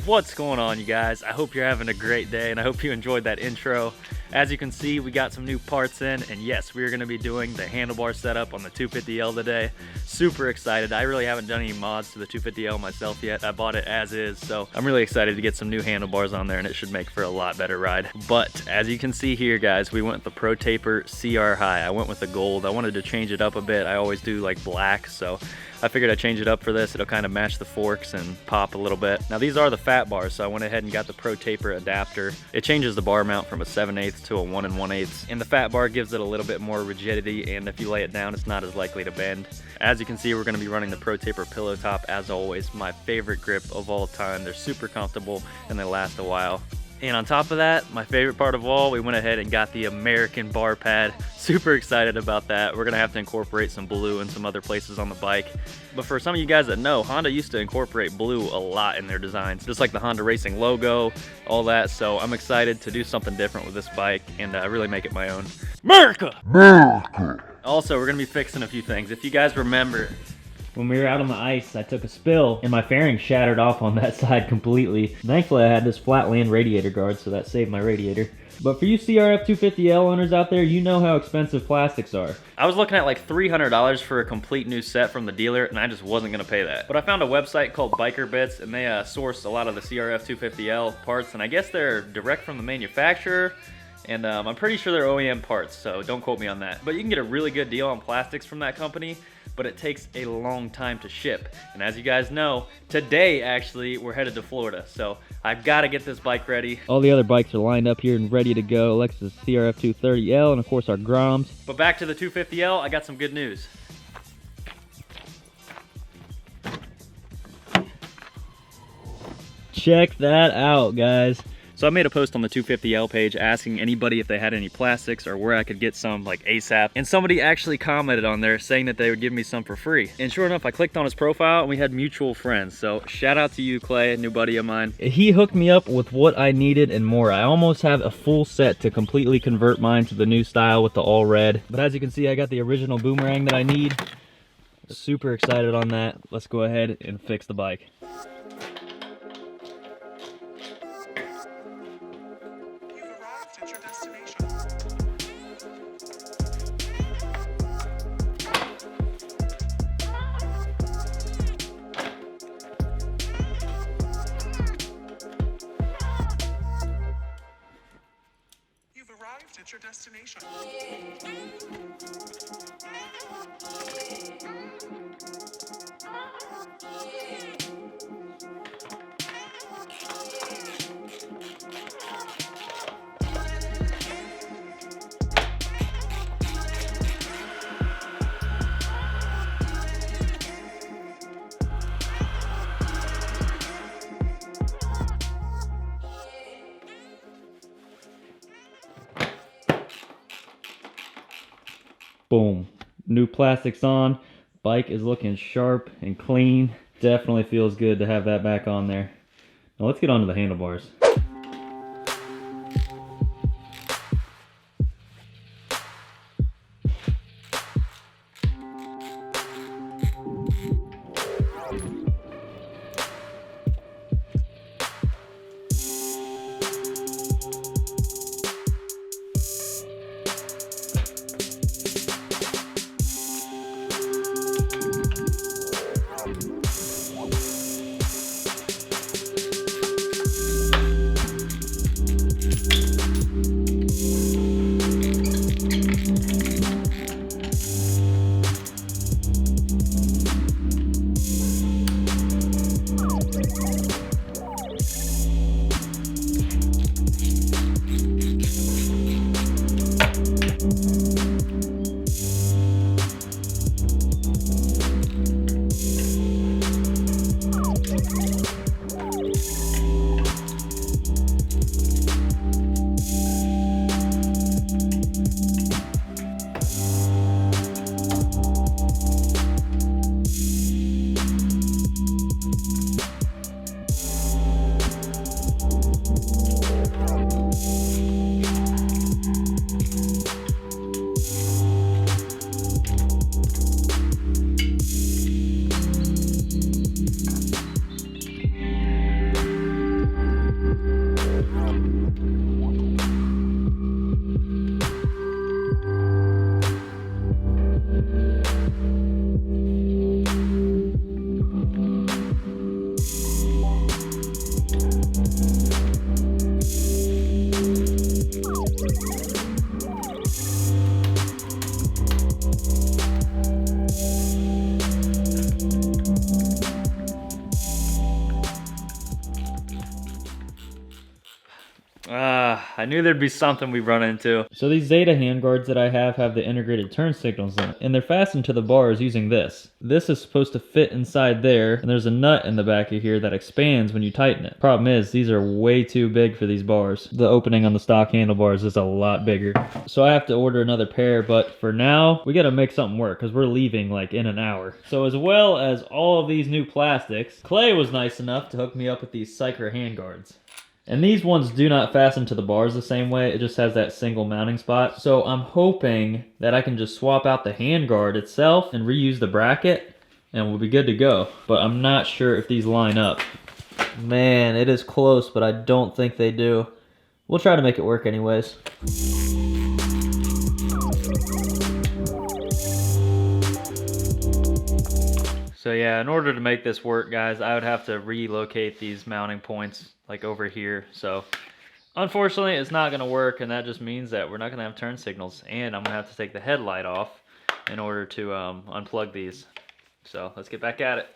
What's going on, you guys? I hope you're having a great day, and I hope you enjoyed that intro. As you can see, we got some new parts in, and yes, we are going to be doing the handlebar setup on the 250L today. Super excited. I really haven't done any mods to the 250L myself yet. I bought it as is, so I'm really excited to get some new handlebars on there, and it should make for a lot better ride. But as you can see here, guys, we went with the ProTaper CR High. I went with the gold. I wanted to change it up a bit. I always do like black, so I figured I'd change it up for this. It'll kind of match the forks and pop a little bit. Now these are the fat bars, so I went ahead and got the ProTaper adapter. It changes the bar mount from a 7/8 to a 1 1/8, and the fat bar gives it a little bit more rigidity, and if you lay it down, it's not as likely to bend. As you can see, we're going to be running the ProTaper pillow top as always. My favorite grip of all time. They're super comfortable and they last a while. And on top of that, my favorite part of all, we went ahead and got the American bar pad. Super excited about that. We're gonna have to incorporate some blue in some other places on the bike. But for some of you guys that know, Honda used to incorporate blue a lot in their designs, just like the Honda Racing logo, all that. So I'm excited to do something different with this bike and really make it my own. America! America! Also, we're gonna be fixing a few things. If you guys remember, when we were out on the ice, I took a spill and my fairing shattered off on that side completely. Thankfully, I had this flatland radiator guard, so that saved my radiator. But for you CRF250L owners out there, you know how expensive plastics are. I was looking at like $300 for a complete new set from the dealer, and I just wasn't gonna pay that. But I found a website called Biker Bits, and they source a lot of the CRF250L parts, and I guess they're direct from the manufacturer. And I'm pretty sure they're OEM parts, so don't quote me on that. But you can get a really good deal on plastics from that company, but it takes a long time to ship. And as you guys know, today actually, we're headed to Florida, so I've got to get this bike ready. All the other bikes are lined up here and ready to go. Lexus CRF230L, and of course our Groms. But back to the 250L, I got some good news. Check that out, guys. So I made a post on the 250L page asking anybody if they had any plastics or where I could get some like ASAP. And somebody actually commented on there saying that they would give me some for free. And sure enough, I clicked on his profile and we had mutual friends. So shout out to you, Clay, a new buddy of mine. He hooked me up with what I needed and more. I almost have a full set to completely convert mine to the new style with the all red. But as you can see, I got the original boomerang that I need. Super excited on that. Let's go ahead and fix the bike. At your destination. Boom. New plastics on. Bike is looking sharp and clean. Definitely feels good to have that back on there. Now let's get on to the handlebars. I knew there'd be something we'd run into. So these Zeta handguards that I have the integrated turn signals in it, and they're fastened to the bars using this. This is supposed to fit inside there, and there's a nut in the back of here that expands when you tighten it. Problem is, these are way too big for these bars. The opening on the stock handlebars is a lot bigger. So I have to order another pair, but for now, we gotta make something work because we're leaving like in an hour. So as well as all of these new plastics, Clay was nice enough to hook me up with these Cycler handguards. And these ones do not fasten to the bars the same way. It just has that single mounting spot. So I'm hoping that I can just swap out the handguard itself and reuse the bracket and we'll be good to go. But I'm not sure if these line up. Man, it is close, but I don't think they do. We'll try to make it work anyways. So yeah, in order to make this work, guys, I would have to relocate these mounting points like over here. So unfortunately, it's not gonna work, and that just means that we're not gonna have turn signals, and I'm gonna have to take the headlight off in order to unplug these. So let's get back at it.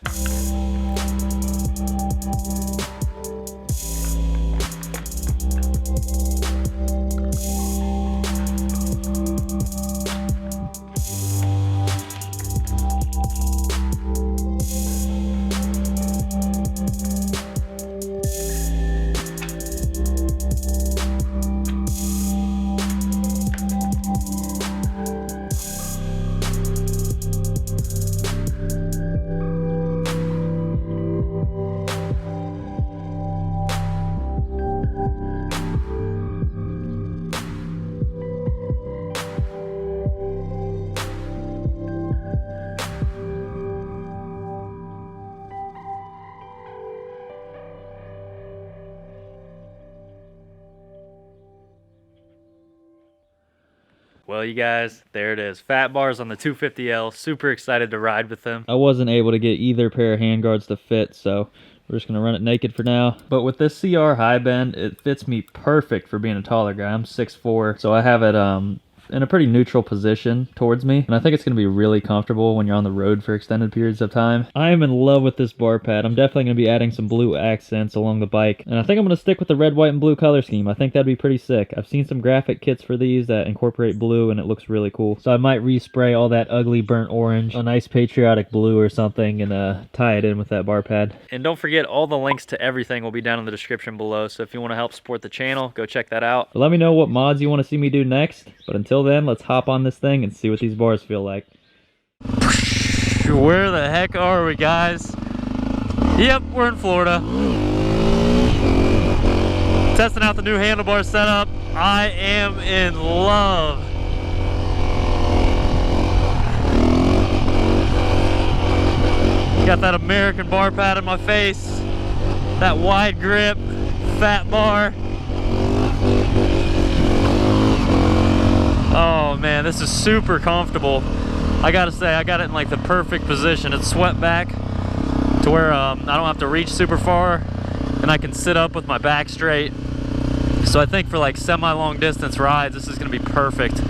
Well, you guys, there it is. Fat bars on the 250L. Super excited to ride with them. I wasn't able to get either pair of handguards to fit, so we're just gonna run it naked for now. But with this CR high bend, it fits me perfect for being a taller guy. I'm 6'4", so I have it in a pretty neutral position towards me, and I think it's gonna be really comfortable when you're on the road for extended periods of time. I am in love with this bar pad. I'm definitely gonna be adding some blue accents along the bike, and I think I'm gonna stick with the red, white, and blue color scheme. I think that'd be pretty sick. I've seen some graphic kits for these that incorporate blue, and it looks really cool. So I might respray all that ugly burnt orange, a nice patriotic blue or something, and tie it in with that bar pad. And don't forget, all the links to everything will be down in the description below, so if you want to help support the channel, go check that out. But let me know what mods you want to see me do next, but until then, let's hop on this thing and see what these bars feel like. Where the heck are we, guys? Yep, we're in Florida. Testing out the new handlebar setup. I am in love. Got that American bar pad in my face. That wide grip, fat bar. Oh man, this is super comfortable. I gotta say, I got it in like the perfect position. It's swept back to where I don't have to reach super far, and I can sit up with my back straight. So I think for like semi-long distance rides, this is gonna be perfect.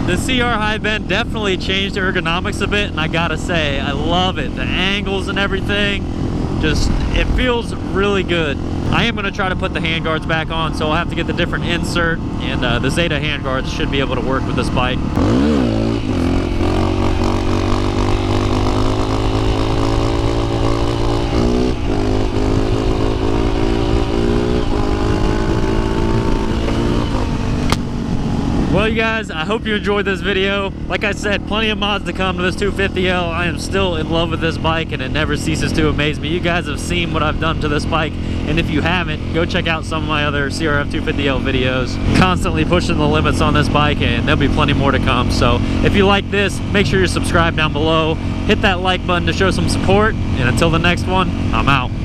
The CR high bend definitely changed the ergonomics a bit, and I gotta say, I love it. The angles and everything, just, it feels really good. I am gonna try to put the handguards back on, so I'll have to get the different insert, and the Zeta handguards should be able to work with this bike. Well, you guys, I hope you enjoyed this video. Like I said, plenty of mods to come to this 250L. I am still in love with this bike, and it never ceases to amaze me. You guys have seen what I've done to this bike, and if you haven't, go check out some of my other CRF250L videos. Constantly pushing the limits on this bike, and there'll be plenty more to come. So if you like this, make sure you subscribe down below. Hit that like button to show some support, and until the next one, I'm out.